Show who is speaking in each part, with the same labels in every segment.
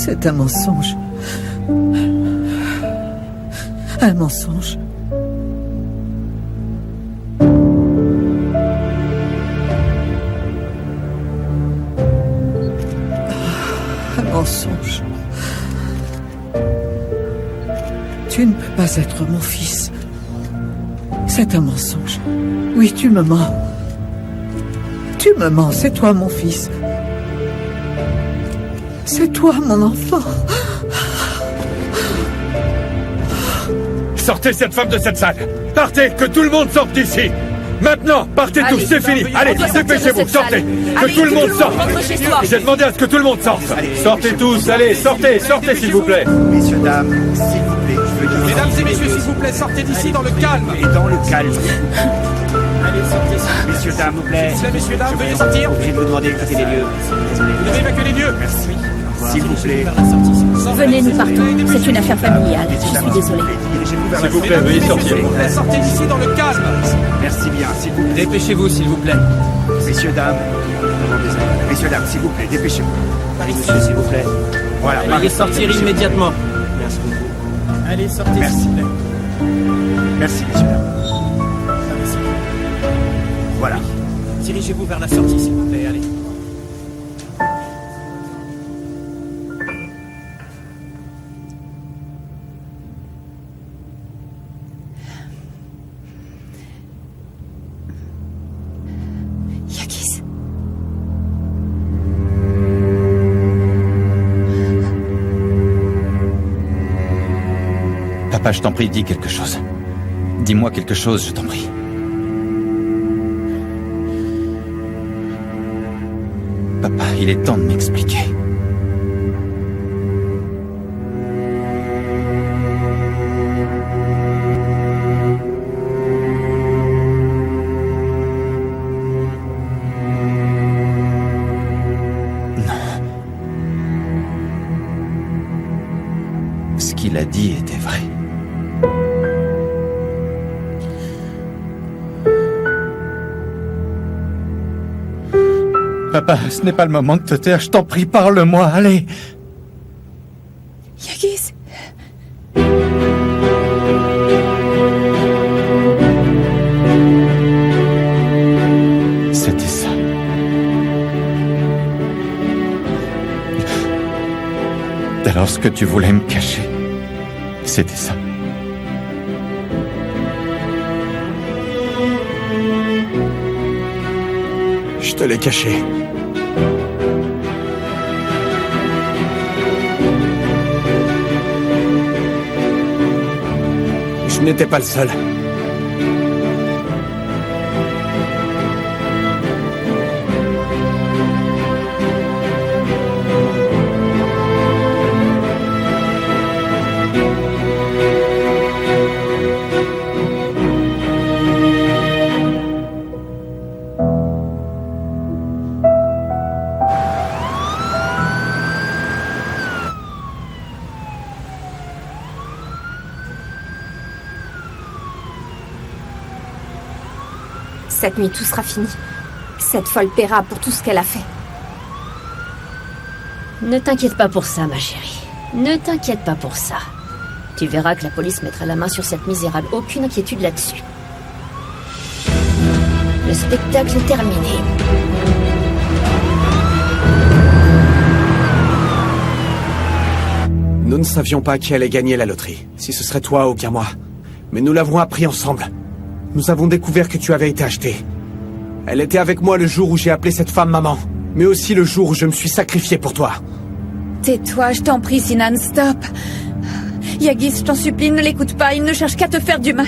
Speaker 1: C'est un mensonge. Un mensonge. Un mensonge. Tu ne peux pas être mon fils. C'est un mensonge. Oui, tu me mens. Tu me mens, c'est toi mon fils. C'est toi mon enfant.
Speaker 2: Sortez cette femme de cette salle. Partez, que tout le monde sorte d'ici. Maintenant, partez tous, c'est fini. Allez, dépêchez-vous, sortez. Que tout le monde sorte. J'ai demandé à ce que tout le monde sorte. Sortez tous, allez, sortez, sortez s'il vous plaît.
Speaker 3: Messieurs, dames, s'il vous plaît, je veux que
Speaker 4: Mesdames et messieurs, s'il vous plaît, sortez d'ici dans le calme.
Speaker 3: Et dans le calme.
Speaker 4: Allez, sortez.
Speaker 3: Messieurs, dames, s'il vous plaît.
Speaker 4: Messieurs, dames, veuillez sortir.
Speaker 3: Je vais vous demander de quitter les lieux. Désolé.
Speaker 4: Vous devez évacuer les lieux.
Speaker 3: Merci. S'il vous plaît.
Speaker 5: Venez, nous partons. C'est une affaire familiale. Je suis désolée.
Speaker 3: Dirigez-vous vers
Speaker 2: S'il vous
Speaker 3: la
Speaker 2: plaît,
Speaker 3: salle.
Speaker 2: veuillez sortir.
Speaker 4: S'il vous plaît, sortez d'ici dans le calme.
Speaker 3: Merci bien, s'il vous plaît.
Speaker 4: Dépêchez-vous, s'il vous plaît.
Speaker 3: Messieurs, dames. Vraiment désolé. Messieurs, dames, s'il vous plaît, dépêchez-vous. Monsieur, s'il vous plaît. Voilà.
Speaker 4: Veuillez sortir
Speaker 3: Monsieur.
Speaker 4: immédiatement.
Speaker 3: Merci beaucoup.
Speaker 4: Allez, sortez,
Speaker 3: Merci.
Speaker 4: s'il vous plaît.
Speaker 3: Merci, messieurs, dames. Voilà.
Speaker 4: Dirigez-vous vers la sortie, s'il vous plaît. Allez.
Speaker 5: Yaghis.
Speaker 6: Papa, je t'en prie, dis quelque chose. Dis-moi quelque chose, je t'en prie. Papa, il est temps de m'expliquer. Non. Ce qu'il a dit était vrai. Papa, ce n'est pas le moment de te taire, je t'en prie, parle-moi, allez.
Speaker 5: Yaghis.
Speaker 6: C'était ça. Alors ce que tu voulais me cacher, c'était ça.
Speaker 7: Je te l'ai caché. Je n'étais pas le seul.
Speaker 5: Cette nuit, tout sera fini. Cette folle paiera pour tout ce qu'elle a fait.
Speaker 8: Ne t'inquiète pas pour ça, ma chérie. Ne t'inquiète pas pour ça. Tu verras que la police mettra la main sur cette misérable. Aucune inquiétude là-dessus. Le spectacle est terminé.
Speaker 7: Nous ne savions pas qui allait gagner la loterie. Si ce serait toi ou bien moi. Mais nous l'avons appris ensemble. Nous avons découvert que tu avais été acheté. Elle était avec moi le jour où j'ai appelé cette femme maman. Mais aussi le jour où je me suis sacrifié pour toi.
Speaker 5: Tais-toi, je t'en prie, Sinan, stop. Yaghis, je t'en supplie, ne l'écoute pas. Il ne cherche qu'à te faire du mal.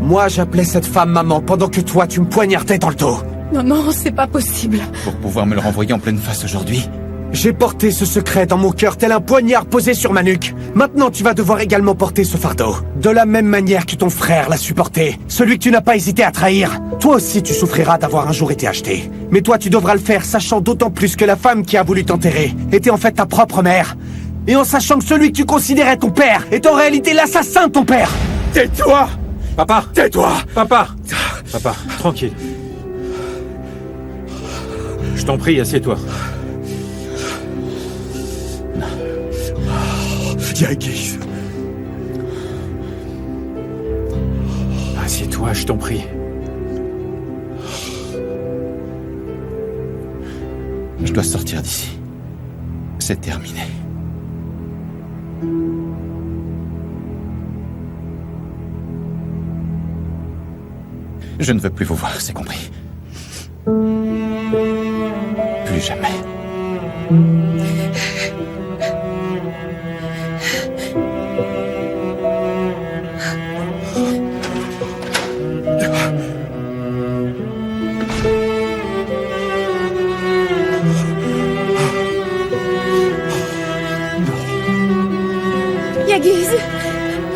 Speaker 7: Moi, j'appelais cette femme maman pendant que toi, tu me poignardais dans le dos.
Speaker 5: Non, non, c'est pas possible.
Speaker 6: Pour pouvoir me le renvoyer en pleine face aujourd'hui.
Speaker 7: J'ai porté ce secret dans mon cœur tel un poignard posé sur ma nuque. Maintenant, tu vas devoir également porter ce fardeau. De la même manière que ton frère l'a supporté. Celui que tu n'as pas hésité à trahir. Toi aussi, tu souffriras d'avoir un jour été acheté. Mais toi, tu devras le faire, sachant d'autant plus que la femme qui a voulu t'enterrer était en fait ta propre mère. Et en sachant que celui que tu considérais ton père est en réalité l'assassin de ton père.
Speaker 2: Tais-toi!
Speaker 7: Papa, tais-toi!
Speaker 2: Papa! Papa, tranquille. Je t'en prie, assieds-toi. Yagiz.
Speaker 4: Assieds-toi, je t'en prie.
Speaker 6: Je dois sortir d'ici. C'est terminé. Je ne veux plus vous voir, c'est compris. Plus jamais.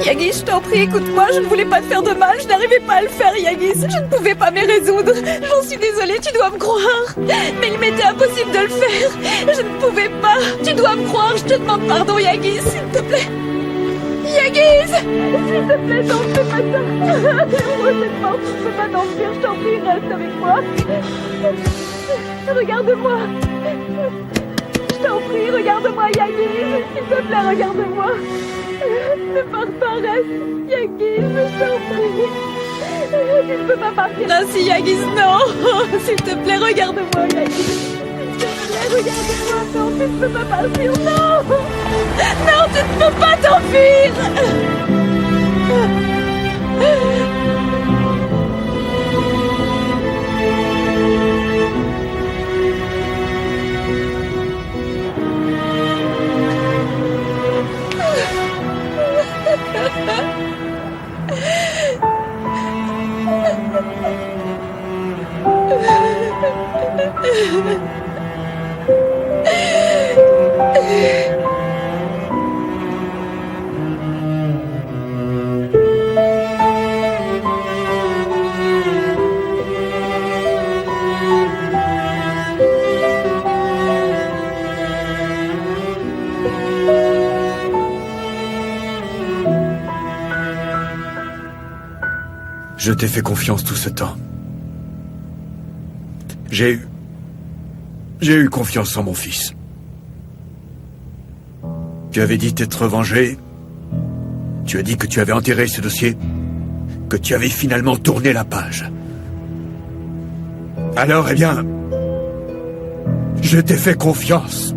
Speaker 5: Yagiz, je t'en prie, écoute-moi, je ne voulais pas te faire de mal, je n'arrivais pas à le faire, Yagiz. Je ne pouvais pas m'y résoudre. J'en suis désolée, tu dois me croire. Mais il m'était impossible de le faire. Je ne pouvais pas. Tu dois me croire, je te demande pardon, Yagiz, s'il te plaît. Yagiz, s'il te plaît, non, fais pas ça. Ouvre cette porte, je ne peux pas t'enfuir, je t'en prie, reste avec moi. Regarde-moi. Je t'en prie, regarde-moi, Yagiz. S'il te plaît, regarde-moi. Ne pars pas, reste. Yagiz, je t'en prie. Tu ne peux pas partir ainsi, Yagiz, non. S'il te plaît, regarde-moi, Yagiz. S'il te plaît, regarde-moi, non, tu ne peux pas partir, non. Non, tu ne peux pas t'enfuir.
Speaker 2: Je t'ai fait confiance tout ce temps. J'ai eu confiance en mon fils. Tu avais dit t'être vengé. Tu as dit que tu avais enterré ce dossier. Que tu avais finalement tourné la page. Alors, eh bien, je t'ai fait confiance.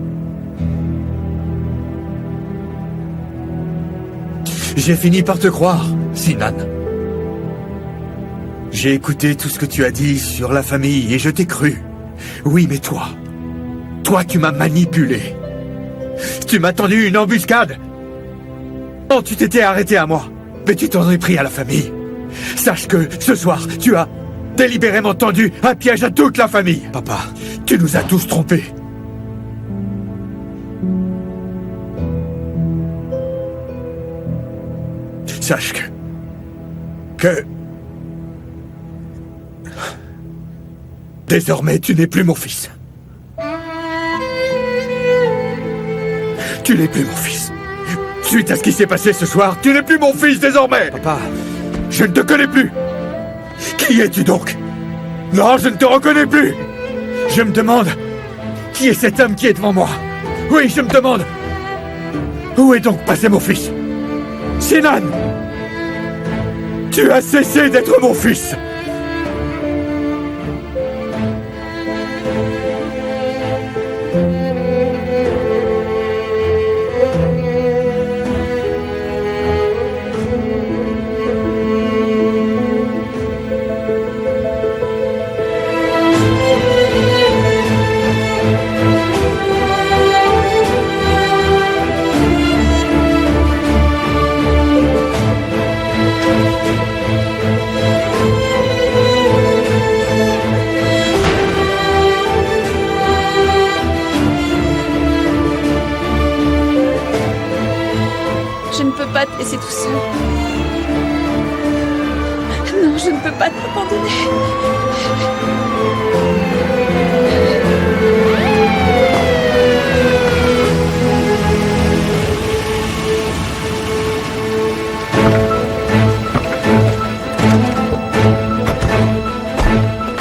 Speaker 2: J'ai fini par te croire, Sinan. J'ai écouté tout ce que tu as dit sur la famille et je t'ai cru. Oui, mais toi, tu m'as manipulé. Tu m'as tendu une embuscade. Oh, tu t'étais arrêté à moi, mais tu t'en es pris à la famille. Sache que ce soir, tu as délibérément tendu un piège à toute la famille.
Speaker 7: Papa,
Speaker 2: tu nous as tous trompés. Sache que... Désormais, tu n'es plus mon fils. Tu n'es plus mon fils. Suite à ce qui s'est passé ce soir, tu n'es plus mon fils désormais.
Speaker 7: Papa,
Speaker 2: je ne te connais plus. Qui es-tu donc? Non, je ne te reconnais plus. Je me demande, qui est cet homme qui est devant moi? Oui, je me demande. Où est donc passé mon fils? Sinan! Tu as cessé d'être mon fils.
Speaker 5: Te laisser tout seul. Non, je ne peux pas t'abandonner.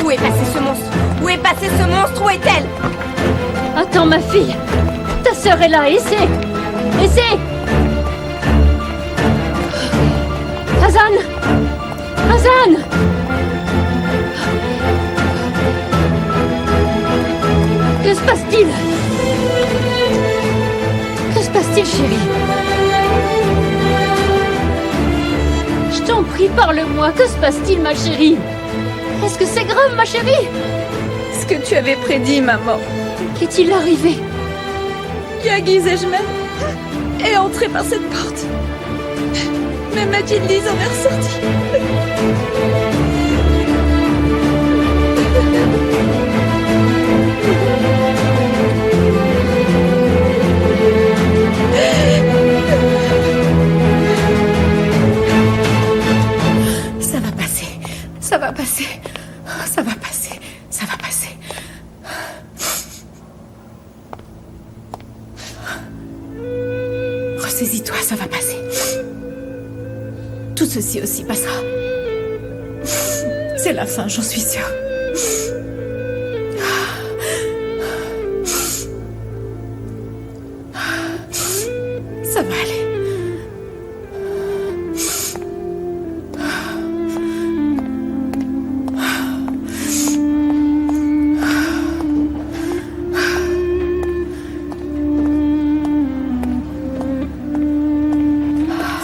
Speaker 9: Où est passé ce monstre? Où est passé ce monstre? Où est-elle?
Speaker 8: Attends, ma fille. Ta sœur est là, ici. Ici. Que se passe-t-il? Que se passe-t-il, chérie? Je t'en prie, parle-moi. Que se passe-t-il, ma chérie? Est-ce que c'est grave, ma chérie?
Speaker 5: Ce que tu avais prédit, maman.
Speaker 8: Qu'est-il arrivé?
Speaker 5: Yagiz et Jemem est entré par cette porte. Mais Mathilde Lise en est ressortie.
Speaker 1: Ça va passer. Ça va passer. Ça va passer. Ça va passer. Ressaisis-toi, ça va passer. Tout ceci aussi passera. C'est la fin, j'en suis sûre. Ça va aller.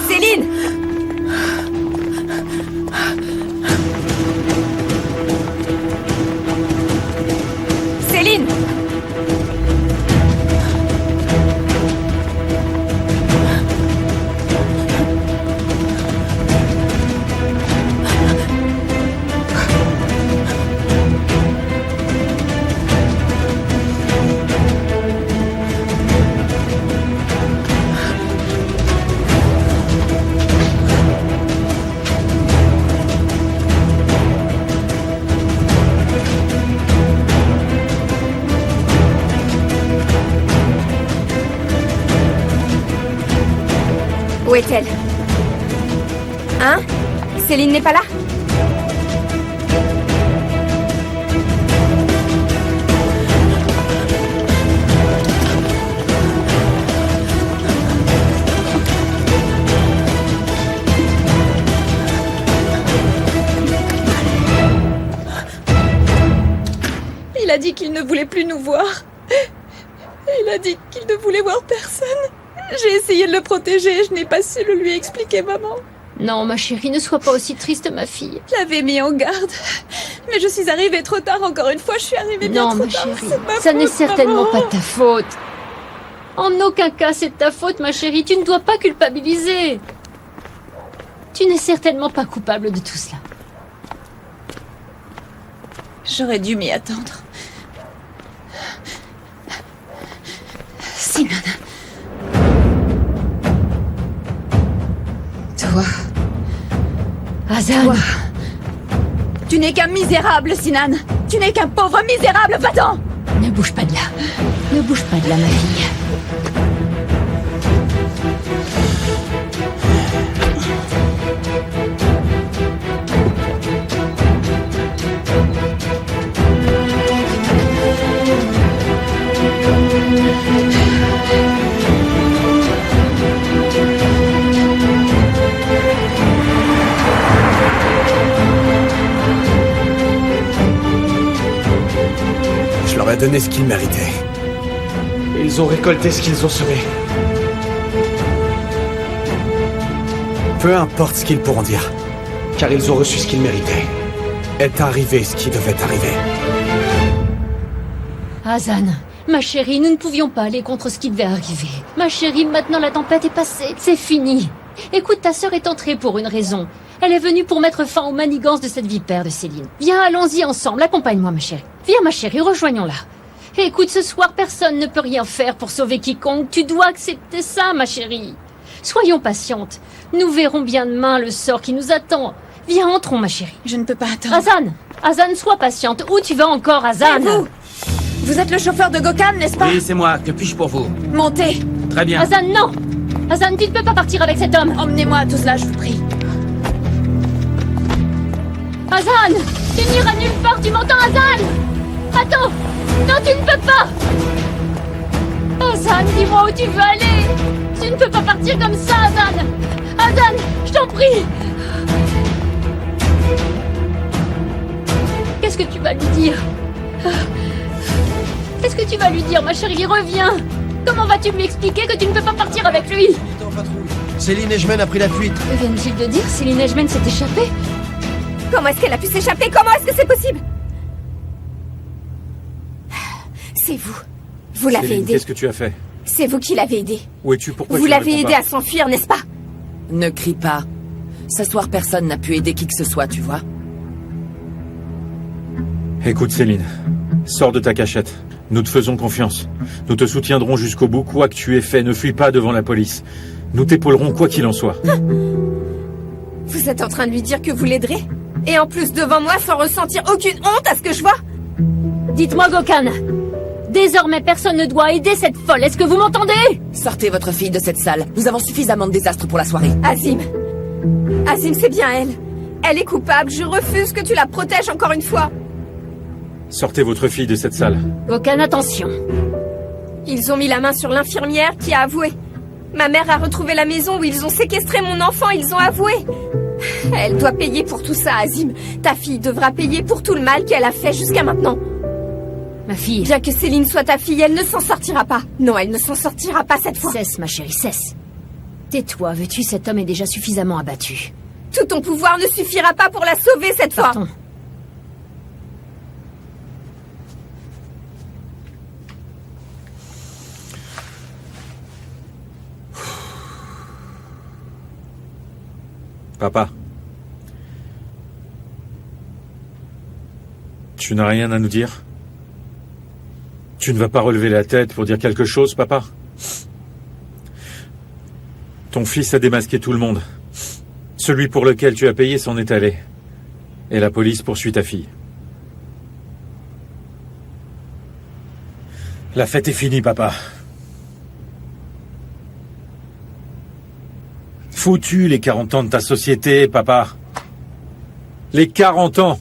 Speaker 9: Céline! Céline! Où est-elle? Hein? Céline n'est pas là?
Speaker 5: Il a dit qu'il ne voulait plus nous voir. Il a dit qu'il ne voulait voir personne. J'ai essayé de le protéger, je n'ai pas su le lui expliquer, maman.
Speaker 8: Non, ma chérie, ne sois pas aussi triste, ma fille.
Speaker 5: Je l'avais mis en garde. Mais je suis arrivée trop tard, encore une fois, je suis arrivée bien
Speaker 8: Non,
Speaker 5: trop
Speaker 8: ma
Speaker 5: tard.
Speaker 8: chérie,
Speaker 5: C'est ma
Speaker 8: ça n'est
Speaker 5: faute,
Speaker 8: certainement
Speaker 5: maman.
Speaker 8: pas de ta faute. En aucun cas, c'est de ta faute, ma chérie. Tu ne dois pas culpabiliser. Tu n'es certainement pas coupable de tout cela.
Speaker 5: J'aurais dû m'y attendre. Sinan. Toi.
Speaker 8: Hazan.
Speaker 5: Toi. Tu n'es qu'un misérable, Sinan. Tu n'es qu'un pauvre misérable, va-t'en.
Speaker 8: Ne bouge pas de là. Ne bouge pas de là, ma fille.
Speaker 7: Je leur ai donné ce qu'ils méritaient. Ils ont récolté ce qu'ils ont semé. Peu importe ce qu'ils pourront dire, car ils ont reçu ce qu'ils méritaient. Est arrivé ce qui devait arriver.
Speaker 8: Hazan, ma chérie, nous ne pouvions pas aller contre ce qui devait arriver. Ma chérie, maintenant la tempête est passée. C'est fini. Écoute, ta sœur est entrée pour une raison. Elle est venue pour mettre fin aux manigances de cette vipère de Céline. Viens, allons-y ensemble. Accompagne-moi, ma chérie. Viens, ma chérie, rejoignons-la. Écoute, ce soir, personne ne peut rien faire pour sauver quiconque. Tu dois accepter ça, ma chérie. Soyons patientes. Nous verrons bien demain le sort qui nous attend. Viens, entrons, ma chérie.
Speaker 5: Je ne peux pas attendre.
Speaker 8: Hazan, Hazan, sois patiente. Où tu vas encore, Hazan?
Speaker 5: Et vous êtes le chauffeur de Gokhan, n'est-ce pas?
Speaker 4: Oui, c'est moi. Que puis-je pour vous?
Speaker 5: Montez.
Speaker 4: Très bien.
Speaker 8: Hazan, non! Hazan, tu ne peux pas partir avec cet homme.
Speaker 5: Emmenez-moi à tout cela, je vous prie.
Speaker 8: Hazan! Tu n'iras nulle part, tu m'entends, Hazan? Attends! Non, tu ne peux pas! Hazan, dis-moi où tu veux aller! Tu ne peux pas partir comme ça, Hazan! Hazan, je t'en prie! Qu'est-ce que tu vas lui dire? Est-ce que tu vas lui dire, ma chérie, reviens? Comment vas-tu lui expliquer que tu ne peux pas partir avec lui?
Speaker 10: Céline Edgeman a pris la fuite.
Speaker 8: Que viennent-ils de dire? Céline Edgeman s'est échappée?
Speaker 9: Comment est-ce qu'elle a pu s'échapper? Comment est-ce que c'est possible? C'est vous. Vous l'avez
Speaker 2: Céline,
Speaker 9: aidé.
Speaker 2: qu'est-ce que tu as fait?
Speaker 9: C'est vous qui l'avez aidé.
Speaker 2: Où es-tu? Pourquoi
Speaker 9: Vous
Speaker 2: tu ne
Speaker 9: l'avez
Speaker 2: réponds
Speaker 9: aidé
Speaker 2: pas
Speaker 9: à s'enfuir, n'est-ce pas?
Speaker 11: Ne crie pas. S'asseoir, personne n'a pu aider qui que ce soit, tu vois.
Speaker 2: Écoute, Céline, sors de ta cachette. Nous te faisons confiance. Nous te soutiendrons jusqu'au bout, quoi que tu aies fait. Ne fuis pas devant la police. Nous t'épaulerons quoi qu'il en soit.
Speaker 9: Vous êtes en train de lui dire que vous l'aiderez? Et en plus devant moi sans ressentir aucune honte à ce que je vois?
Speaker 8: Dites-moi, Gokhan, désormais personne ne doit aider cette folle, est-ce que vous m'entendez?
Speaker 11: Sortez votre fille de cette salle. Nous avons suffisamment de désastres pour la soirée.
Speaker 9: Azim. Azim, c'est bien elle. Elle est coupable, je refuse que tu la protèges encore une fois.
Speaker 2: Sortez votre fille de cette salle.
Speaker 8: Gokhan, attention.
Speaker 9: Ils ont mis la main sur l'infirmière qui a avoué. Ma mère a retrouvé la maison où ils ont séquestré mon enfant, ils ont avoué. Elle doit payer pour tout ça, Azim. Ta fille devra payer pour tout le mal qu'elle a fait jusqu'à maintenant.
Speaker 8: Ma fille...
Speaker 9: Bien que Céline soit ta fille, elle ne s'en sortira pas. Non, elle ne s'en sortira pas cette fois.
Speaker 8: Cesse, ma chérie, cesse. Tais-toi, veux-tu, cet homme est déjà suffisamment abattu.
Speaker 9: Tout ton pouvoir ne suffira pas pour la sauver cette fois.
Speaker 8: Partons.
Speaker 2: Papa. Tu n'as rien à nous dire? Tu ne vas pas relever la tête pour dire quelque chose, papa? Ton fils a démasqué tout le monde. Celui pour lequel tu as payé s'en est allé. Et la police poursuit ta fille. La fête est finie, papa. Foutu les 40 ans de ta société, papa. Les 40 ans.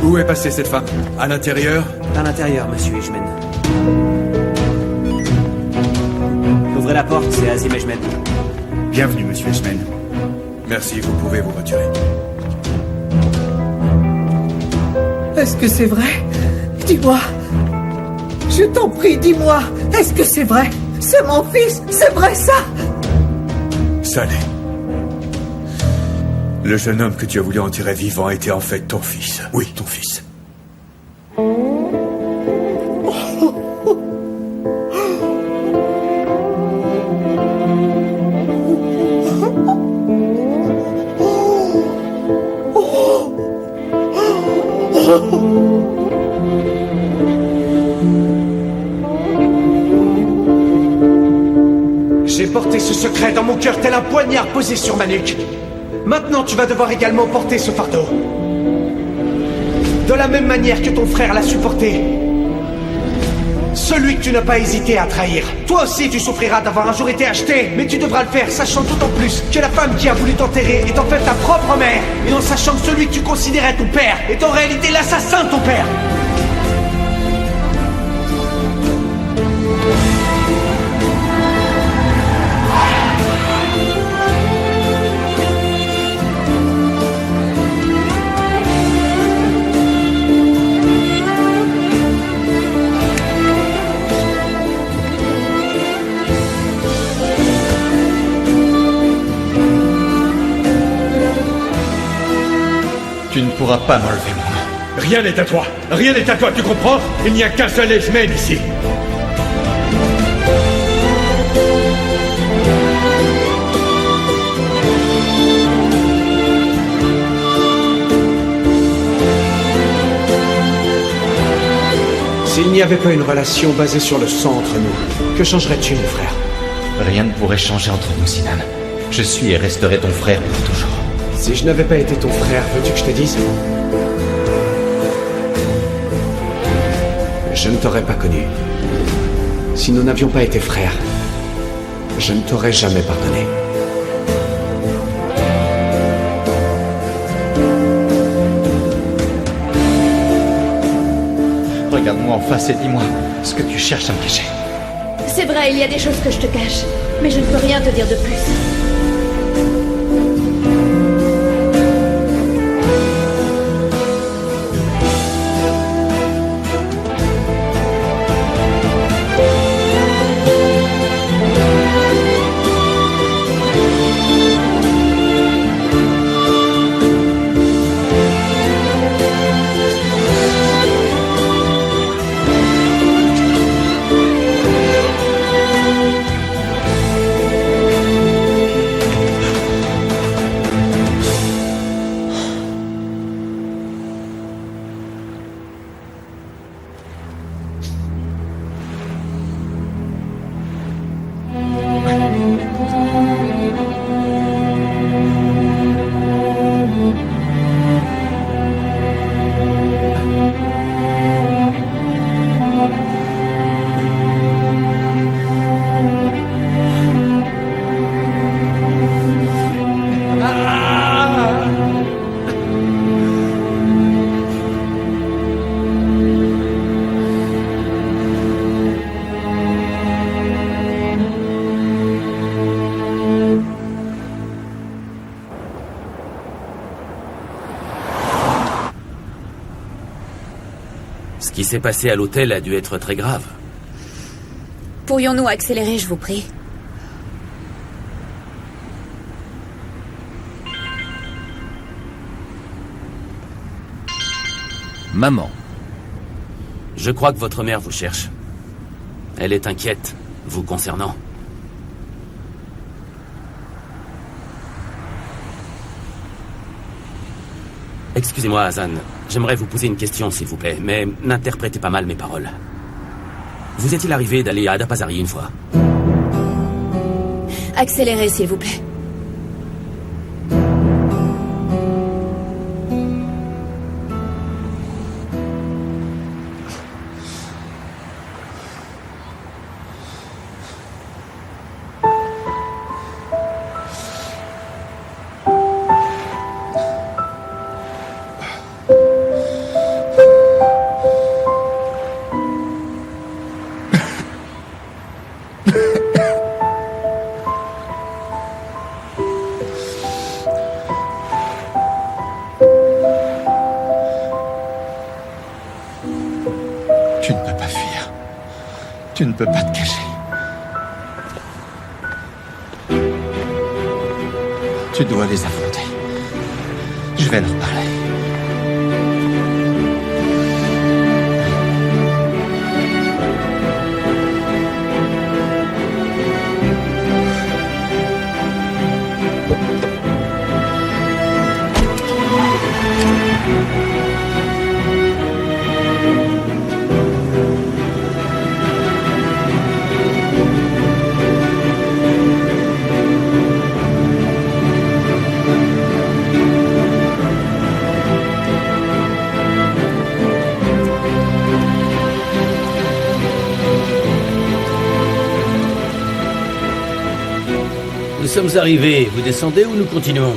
Speaker 3: Où est passée cette femme? À l'intérieur?
Speaker 10: À l'intérieur, monsieur Edgeman. Ouvrez la porte, c'est Azim Edgeman.
Speaker 3: Bienvenue, monsieur Edgeman. Merci, vous pouvez vous retirer.
Speaker 1: Est-ce que c'est vrai? Dis-moi. Je t'en prie, dis-moi. Est-ce que c'est vrai? C'est mon fils, c'est vrai ça?
Speaker 3: Ça l'est. Le jeune homme que tu as voulu enterrer vivant était en fait ton fils. Oui, ton fils.
Speaker 7: J'ai porté ce secret dans mon cœur tel un poignard posé sur ma nuque. Maintenant, tu vas devoir également porter ce fardeau. De la même manière que ton frère l'a supporté. Celui que tu n'as pas hésité à trahir. Toi aussi, tu souffriras d'avoir un jour été acheté, mais tu devras le faire, sachant d'autant plus que la femme qui a voulu t'enterrer est en fait ta propre mère, et en sachant que celui que tu considérais ton père est en réalité l'assassin de ton père.
Speaker 6: Tu ne pourras pas m'enlever mon nom.
Speaker 2: Rien n'est à toi. Rien n'est à toi, tu comprends? Il n'y a qu'un seul Edgeman ici.
Speaker 7: S'il n'y avait pas une relation basée sur le sang entre nous, que changerais-tu, mon frère?
Speaker 6: Rien ne pourrait changer entre nous, Sinan. Je suis et resterai ton frère pour toujours.
Speaker 7: Si je n'avais pas été ton frère, veux-tu que je te dise? je ne t'aurais pas connu. Si nous n'avions pas été frères, je ne t'aurais jamais pardonné.
Speaker 6: Regarde-moi en face et dis-moi ce que tu cherches à me cacher.
Speaker 5: C'est vrai, il y a des choses que je te cache, mais je ne peux rien te dire de plus.
Speaker 12: Ce qui s'est passé à l'hôtel a dû être très grave.
Speaker 5: Pourrions-nous accélérer, je vous prie?
Speaker 12: Maman. Je crois que votre mère vous cherche. Elle est inquiète, vous concernant. Excusez-moi, Hazan. J'aimerais vous poser une question, s'il vous plaît, mais n'interprétez pas mal mes paroles. Vous est-il arrivé d'aller à Adapazari une fois?
Speaker 5: Accélérez, s'il vous plaît.
Speaker 6: Tu ne peux pas fuir. Tu ne peux pas te cacher. Tu dois les affronter. Je vais leur parler.
Speaker 13: Nous sommes arrivés. Vous descendez ou nous continuons?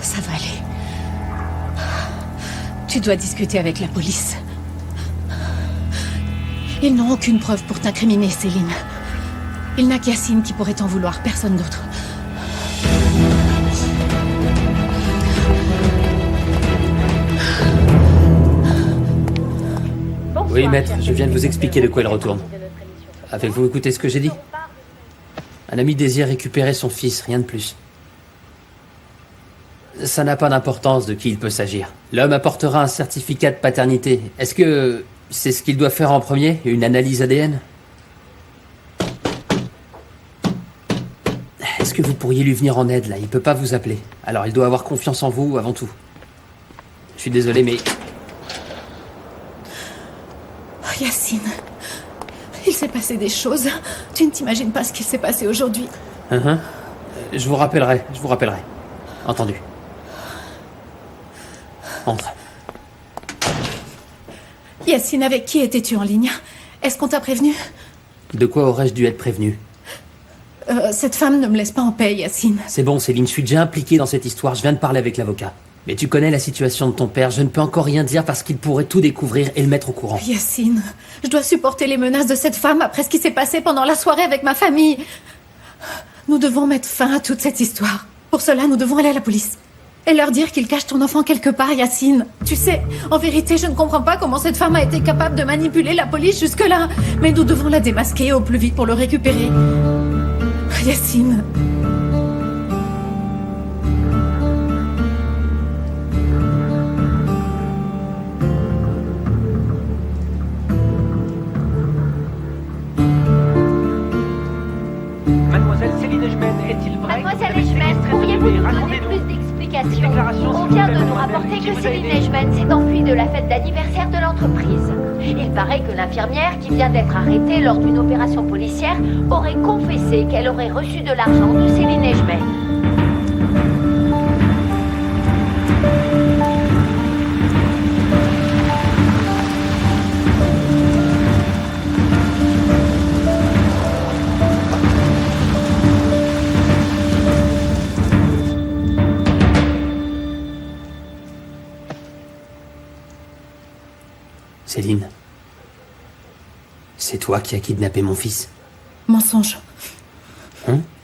Speaker 5: Ça va aller. Tu dois discuter avec la police. Ils n'ont aucune preuve pour t'incriminer, Céline. Il n'a qu'Yacine qui pourrait t'en vouloir, personne d'autre.
Speaker 13: Oui, maître, je viens de vous expliquer de quoi il retourne. Avez-vous écouté ce que j'ai dit? Un ami désire récupérer son fils, rien de plus. Ça n'a pas d'importance de qui il peut s'agir. L'homme apportera un certificat de paternité. Est-ce que c'est ce qu'il doit faire en premier? Une analyse ADN? Est-ce que vous pourriez lui venir en aide, là? Il peut pas vous appeler. Alors il doit avoir confiance en vous avant tout. Je suis désolé, mais...
Speaker 5: Yacine, il s'est passé des choses. Tu ne t'imagines pas ce qu'il s'est passé aujourd'hui.
Speaker 13: Je vous rappellerai. Entendu. Entre.
Speaker 5: Yacine, avec qui étais-tu en ligne? Est-ce qu'on t'a prévenu?
Speaker 13: De quoi aurais-je dû être prévenu?
Speaker 5: Cette femme ne me laisse pas en paix, Yacine.
Speaker 13: C'est bon, Céline, je suis déjà impliqué dans cette histoire. Je viens de parler avec l'avocat. Mais tu connais la situation de ton père. Je ne peux encore rien dire parce qu'il pourrait tout découvrir et le mettre au courant.
Speaker 5: Yacine, je dois supporter les menaces de cette femme après ce qui s'est passé pendant la soirée avec ma famille. Nous devons mettre fin à toute cette histoire. Pour cela, nous devons aller à la police. Et leur dire qu'ils cachent ton enfant quelque part, Yacine. Tu sais, en vérité, je ne comprends pas comment cette femme a été capable de manipuler la police jusque-là. Mais nous devons la démasquer au plus vite pour le récupérer. Yacine.
Speaker 14: Mademoiselle Céline Ejmen, est-il vrai?
Speaker 15: Mademoiselle Ejmen, pourriez-vous nous donner plus d'explications? On vient de nous rapporter que Céline Ejmen s'est enfuie de la fête d'anniversaire de l'entreprise. Il paraît que l'infirmière, qui vient d'être arrêtée lors d'une opération policière, aurait confessé qu'elle aurait reçu de l'argent de Céline Ejmen.
Speaker 13: Céline, c'est toi qui as kidnappé mon fils.
Speaker 5: Mensonge.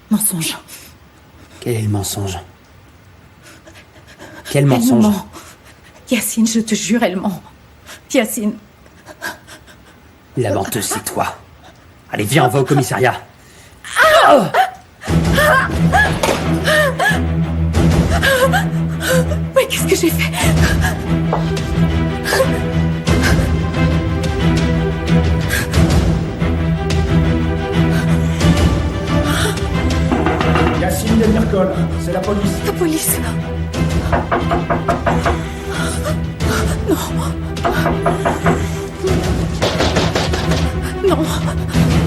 Speaker 13: Mensonge. Quel est le mensonge? Quel
Speaker 5: Elle
Speaker 13: mensonge?
Speaker 5: me ment. Yacine, je te jure, elle ment. Yacine.
Speaker 13: La menteuse, c'est toi. Allez, viens, on va au commissariat.
Speaker 5: Mais qu'est-ce que j'ai fait?
Speaker 14: Yacine Demircol, c'est la police.
Speaker 5: La police? Non. Non.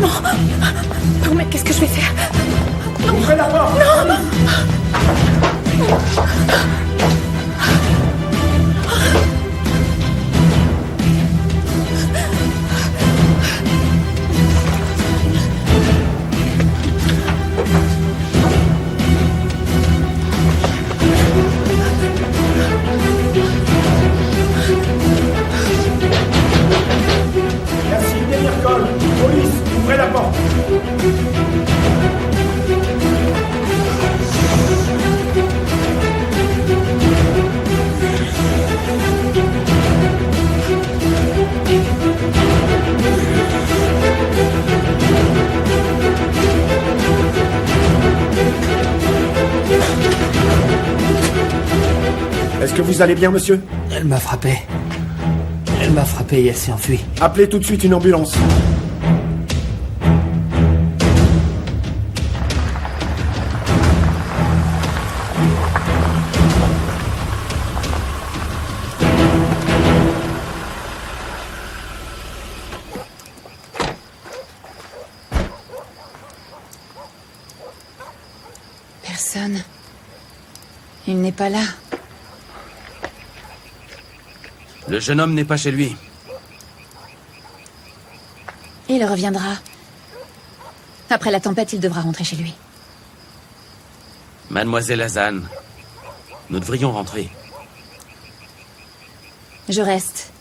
Speaker 5: Non. Non, mais qu'est-ce que je vais faire? Non.
Speaker 14: Ouvrez la porte.
Speaker 5: Non.
Speaker 14: Yacine Demircol, police, ouvrez la porte. Est-ce que vous allez bien, monsieur?
Speaker 13: Elle m'a frappé. Elle m'a frappé et elle s'est enfuie.
Speaker 14: Appelez tout de suite une ambulance.
Speaker 16: Personne. Il n'est pas là.
Speaker 12: Le jeune homme n'est pas chez lui.
Speaker 16: Il reviendra. Après la tempête, il devra rentrer chez lui.
Speaker 12: Mademoiselle Hazan, nous devrions rentrer.
Speaker 16: Je reste.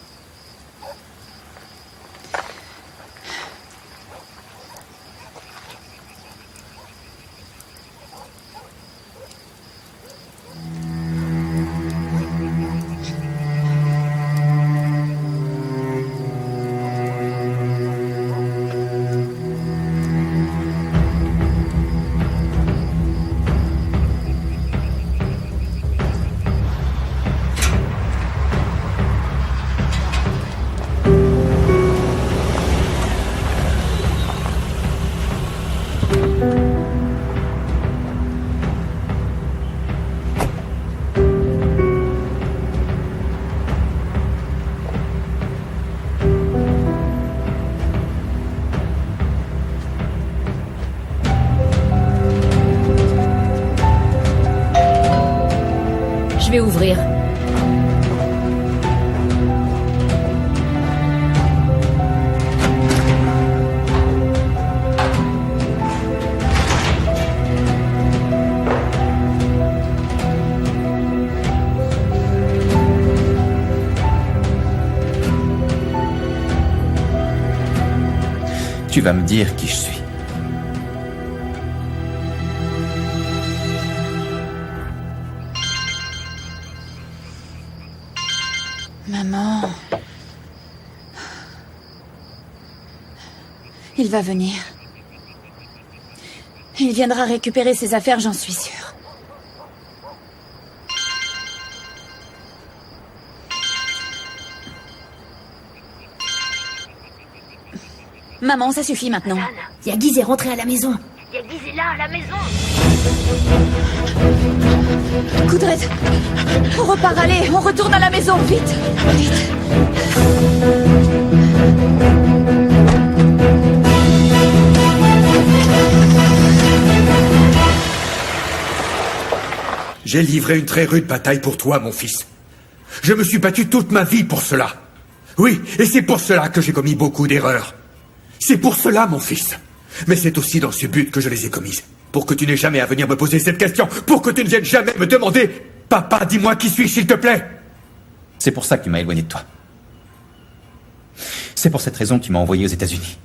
Speaker 8: vais ouvrir.
Speaker 6: Tu vas me dire qui je suis.
Speaker 16: Maman... Il va venir. Il viendra récupérer ses affaires, j'en suis sûre. Maman, ça suffit maintenant.
Speaker 15: Yagiz est rentré à la maison. Yagiz est là, à la maison.
Speaker 16: Coudret, on repart, allez, on retourne à la maison, vite, vite.
Speaker 2: J'ai livré une très rude bataille pour toi, mon fils. Je me suis battu toute ma vie pour cela. Oui, et c'est pour cela que j'ai commis beaucoup d'erreurs. C'est pour cela, mon fils. Mais c'est aussi dans ce but que je les ai commises. Pour que tu n'aies jamais à venir me poser cette question. Pour que tu ne viennes jamais me demander « Papa, dis-moi qui suis-je, s'il te plaît ?»
Speaker 6: C'est pour ça que tu m'as éloigné de toi. C'est pour cette raison que tu m'as envoyé aux États-Unis.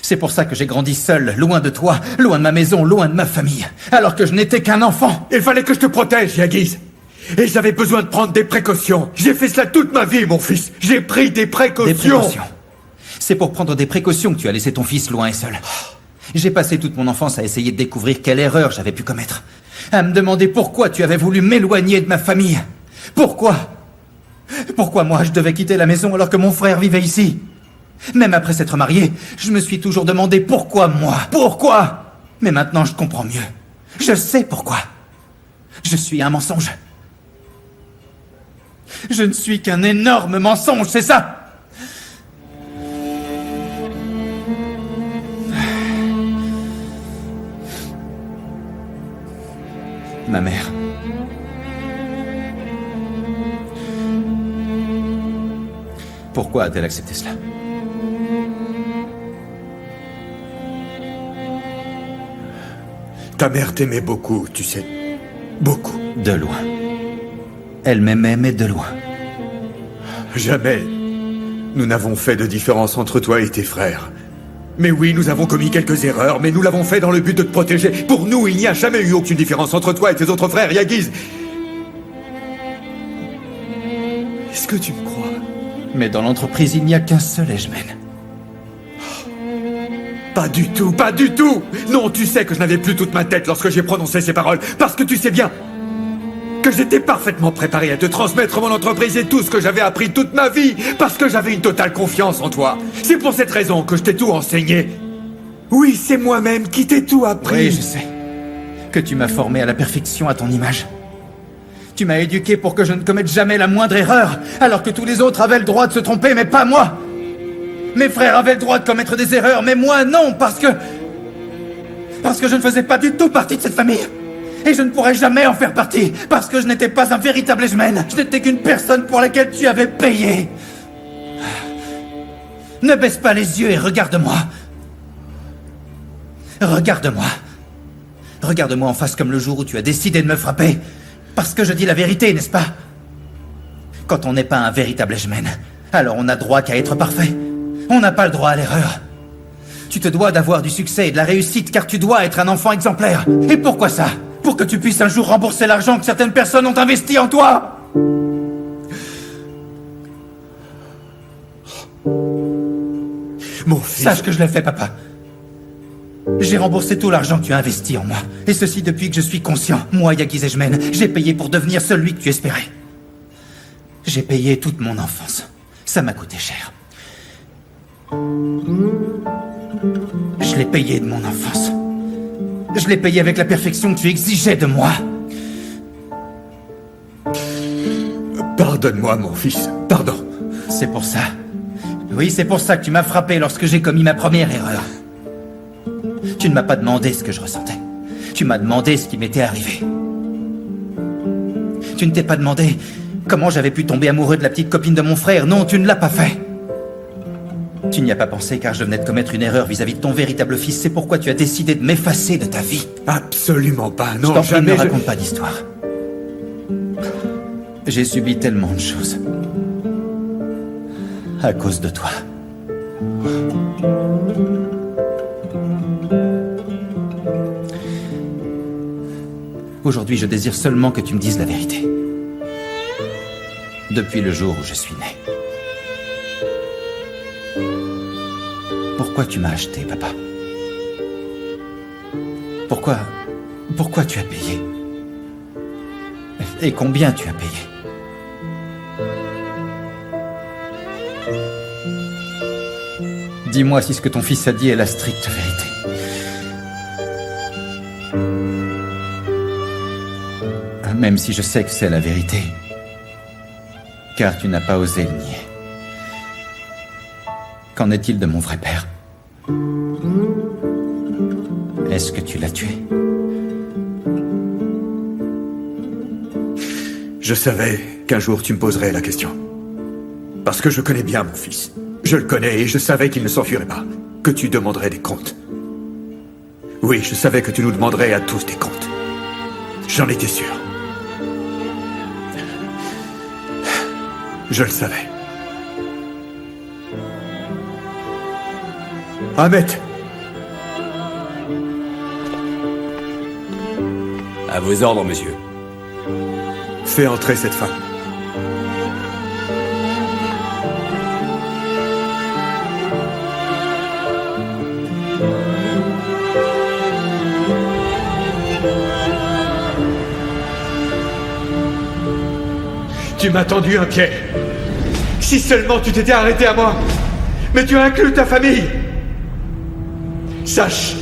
Speaker 6: C'est pour ça que j'ai grandi seul, loin de toi, loin de ma maison, loin de ma famille, alors que je n'étais qu'un enfant.
Speaker 2: Il fallait que je te protège, Yagiz. Et j'avais besoin de prendre des précautions. J'ai fait cela toute ma vie, mon fils. J'ai pris des précautions.
Speaker 6: Des précautions. C'est pour prendre des précautions que tu as laissé ton fils loin et seul. J'ai passé toute mon enfance à essayer de découvrir quelle erreur j'avais pu commettre. À me demander pourquoi tu avais voulu m'éloigner de ma famille. Pourquoi moi je devais quitter la maison alors que mon frère vivait ici? Même après s'être marié, je me suis toujours demandé pourquoi moi? Pourquoi? Mais maintenant je comprends mieux. Je sais pourquoi. Je suis un mensonge. Je ne suis qu'un énorme mensonge, c'est ça? Ma mère. Pourquoi a-t-elle accepté cela?
Speaker 2: Ta mère t'aimait beaucoup, tu sais. Beaucoup.
Speaker 6: De loin. Elle m'aimait, mais de loin.
Speaker 2: Jamais. Nous n'avons fait de différence entre toi et tes frères. Mais oui, nous avons commis quelques erreurs, mais nous l'avons fait dans le but de te protéger. Pour nous, il n'y a jamais eu aucune différence entre toi et tes autres frères, Yagiz. Est-ce que tu me crois?
Speaker 6: Mais dans l'entreprise, il n'y a qu'un seul Edgeman.
Speaker 2: Pas du tout, pas du tout! Non, tu sais que je n'avais plus toute ma tête lorsque j'ai prononcé ces paroles, parce que tu sais bien que j'étais parfaitement préparé à te transmettre mon entreprise et tout ce que j'avais appris toute ma vie, parce que j'avais une totale confiance en toi. C'est pour cette raison que je t'ai tout enseigné. Oui, c'est moi-même qui t'ai tout appris.
Speaker 6: Oui, je sais. Que tu m'as formé à la perfection à ton image. Tu m'as éduqué pour que je ne commette jamais la moindre erreur, alors que tous les autres avaient le droit de se tromper, mais pas moi. Mes frères avaient le droit de commettre des erreurs, mais moi non, parce que je ne faisais pas du tout partie de cette famille. Et je ne pourrais jamais en faire partie, parce que je n'étais pas un véritable Edgeman. Je n'étais qu'une personne pour laquelle tu avais payé. Ne baisse pas les yeux et regarde-moi. Regarde-moi. Regarde-moi en face comme le jour où tu as décidé de me frapper. Parce que je dis la vérité, n'est-ce pas? Quand on n'est pas un véritable Edgeman, alors on n'a droit qu'à être parfait. On n'a pas le droit à l'erreur. Tu te dois d'avoir du succès et de la réussite, car tu dois être un enfant exemplaire. Et pourquoi ça? Pour que tu puisses un jour rembourser l'argent que certaines personnes ont investi en toi.
Speaker 2: Mon fils...
Speaker 6: Sache que je l'ai fait, papa. J'ai remboursé tout l'argent que tu as investi en moi. Et ceci depuis que je suis conscient. Moi, Yagiz Edgeman, j'ai payé pour devenir celui que tu espérais. J'ai payé toute mon enfance. Ça m'a coûté cher. Je l'ai payé de mon enfance. Je l'ai payé avec la perfection que tu exigeais de moi.
Speaker 2: Pardonne-moi, mon fils. Pardon.
Speaker 6: C'est pour ça. Oui, c'est pour ça que tu m'as frappé lorsque j'ai commis ma première erreur. Tu ne m'as pas demandé ce que je ressentais. Tu m'as demandé ce qui m'était arrivé. Tu ne t'es pas demandé comment j'avais pu tomber amoureux de la petite copine de mon frère. Non, tu ne l'as pas fait. Tu n'y as pas pensé car je venais de commettre une erreur vis-à-vis de ton véritable fils. C'est pourquoi tu as décidé de m'effacer de ta vie.
Speaker 2: Absolument pas, non,
Speaker 6: je t'en prie,
Speaker 2: jamais.
Speaker 6: Ne raconte pas d'histoire. J'ai subi tellement de choses. À cause de toi. Aujourd'hui, je désire seulement que tu me dises la vérité. Depuis le jour où je suis né. Pourquoi tu m'as acheté, papa? Pourquoi tu as payé? Et combien tu as payé? Dis-moi si ce que ton fils a dit est la stricte vérité. Même si je sais que c'est la vérité. Car tu n'as pas osé le nier. Qu'en est-il de mon vrai père? Est-ce que tu l'as tué?
Speaker 2: Je savais qu'un jour tu me poserais la question. Parce que je connais bien mon fils. Je le connais et je savais qu'il ne s'enfuirait pas. Que tu demanderais des comptes. Oui, je savais que tu nous demanderais à tous des comptes. J'en étais sûr. Je le savais. Ahmet!
Speaker 17: À vos ordres, monsieur.
Speaker 2: Fais entrer cette femme. Tu m'as tendu un pied. Si seulement tu t'étais arrêté à moi. Mais tu as inclus ta famille. Sache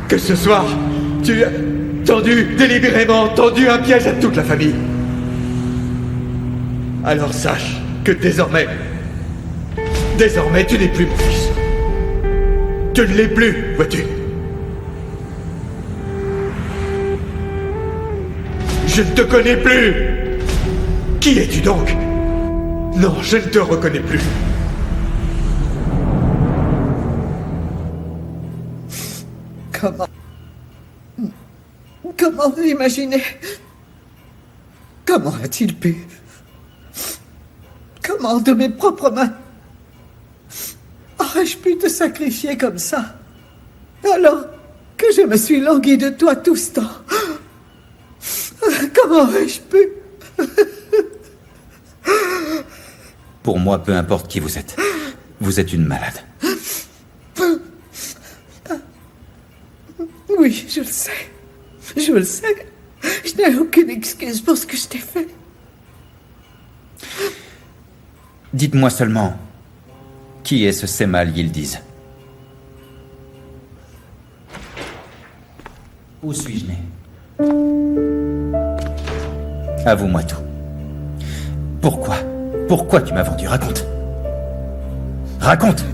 Speaker 2: que ce soir, tu as délibérément tendu un piège à toute la famille. Alors sache que désormais tu n'es plus mon fils. Tu ne l'es plus, vois-tu. Je ne te connais plus. Qui es-tu donc? Non, je ne te reconnais plus.
Speaker 1: Comment l'imaginer? Comment a-t-il pu? Comment, de mes propres mains, aurais-je pu te sacrifier comme ça, alors que je me suis languie de toi tout ce temps? Comment aurais-je pu?
Speaker 6: Pour moi, peu importe qui vous êtes une malade.
Speaker 1: Oui, je le sais. Je le sais. Je n'ai aucune excuse pour ce que je t'ai fait.
Speaker 6: Dites-moi seulement, qui est ce Semal Yildiz? Où suis-je né? Avoue-moi tout. Pourquoi tu m'as vendu? Raconte. Raconte!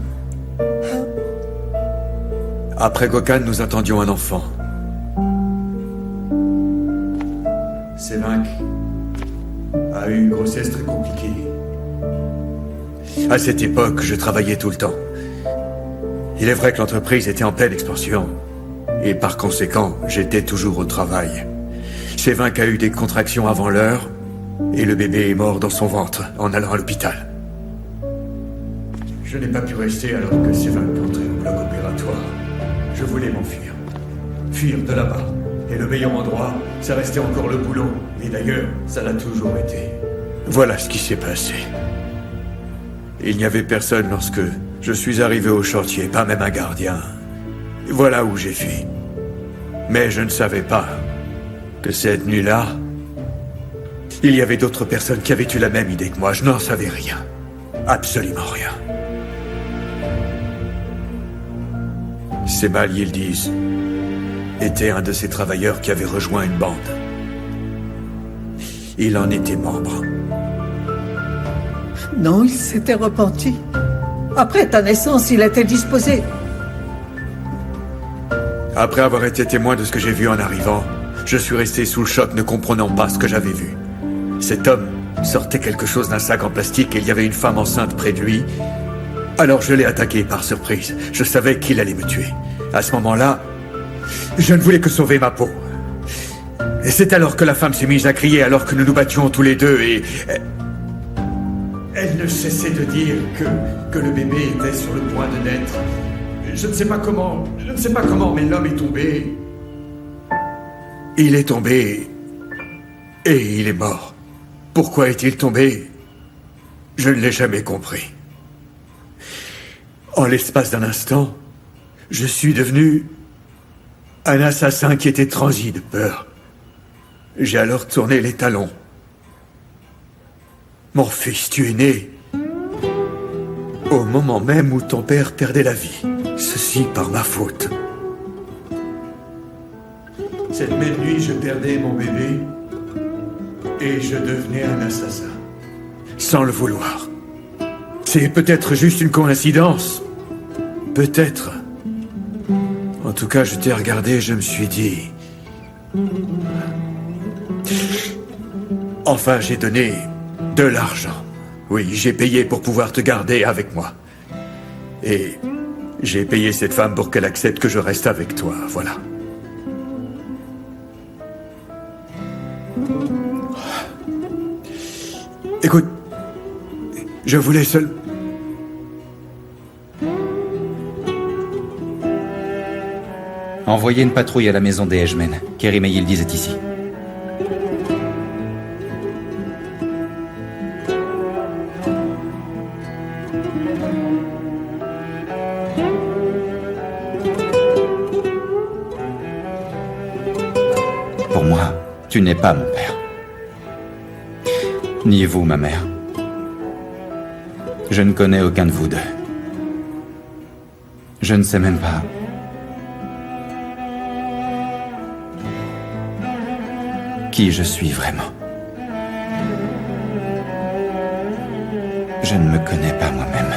Speaker 2: Après Gokhan, nous attendions un enfant. Sevinck a eu une grossesse très compliquée. À cette époque, je travaillais tout le temps. Il est vrai que l'entreprise était en pleine expansion. Et par conséquent, j'étais toujours au travail. Sevinck a eu des contractions avant l'heure, et le bébé est mort dans son ventre en allant à l'hôpital. Je n'ai pas pu rester alors que Sevinck entrait au bloc opératoire. Je voulais m'enfuir. Fuir de là-bas. Et le meilleur endroit, ça restait encore le boulot. Et d'ailleurs, ça l'a toujours été. Voilà ce qui s'est passé. Il n'y avait personne lorsque je suis arrivé au chantier, pas même un gardien. Voilà où j'ai fui. Mais je ne savais pas que cette nuit-là, il y avait d'autres personnes qui avaient eu la même idée que moi. Je n'en savais rien. Absolument rien. Semal Yildiz était un de ces travailleurs qui avait rejoint une bande. Il en était membre.
Speaker 1: Non, il s'était repenti. Après ta naissance, il était disposé.
Speaker 2: Après avoir été témoin de ce que j'ai vu en arrivant, je suis resté sous le choc ne comprenant pas ce que j'avais vu. Cet homme sortait quelque chose d'un sac en plastique et il y avait une femme enceinte près de lui. Alors je l'ai attaqué par surprise. Je savais qu'il allait me tuer. À ce moment-là, je ne voulais que sauver ma peau. Et c'est alors que la femme s'est mise à crier alors que nous nous battions tous les deux et... Elle ne cessait de dire que le bébé était sur le point de naître. Je ne sais pas comment, mais l'homme est tombé. Il est tombé et il est mort. Pourquoi est-il tombé? Je ne l'ai jamais compris. En l'espace d'un instant, je suis devenu un assassin qui était transi de peur. J'ai alors tourné les talons. Mon fils, tu es né au moment même où ton père perdait la vie. Ceci par ma faute. Cette même nuit, je perdais mon bébé et je devenais un assassin. Sans le vouloir. C'est peut-être juste une coïncidence. Peut-être. En tout cas, je t'ai regardé et je me suis dit... Enfin, j'ai donné de l'argent. Oui, j'ai payé pour pouvoir te garder avec moi. Et j'ai payé cette femme pour qu'elle accepte que je reste avec toi, voilà. Écoute, je voulais seul...
Speaker 6: Envoyez une patrouille à la maison des Edgemen. Kerry Mayhill disait ici. Pour moi, tu n'es pas mon père. Ni vous, ma mère. Je ne connais aucun de vous deux. Je ne sais même pas... qui je suis vraiment. Je ne me connais pas moi-même.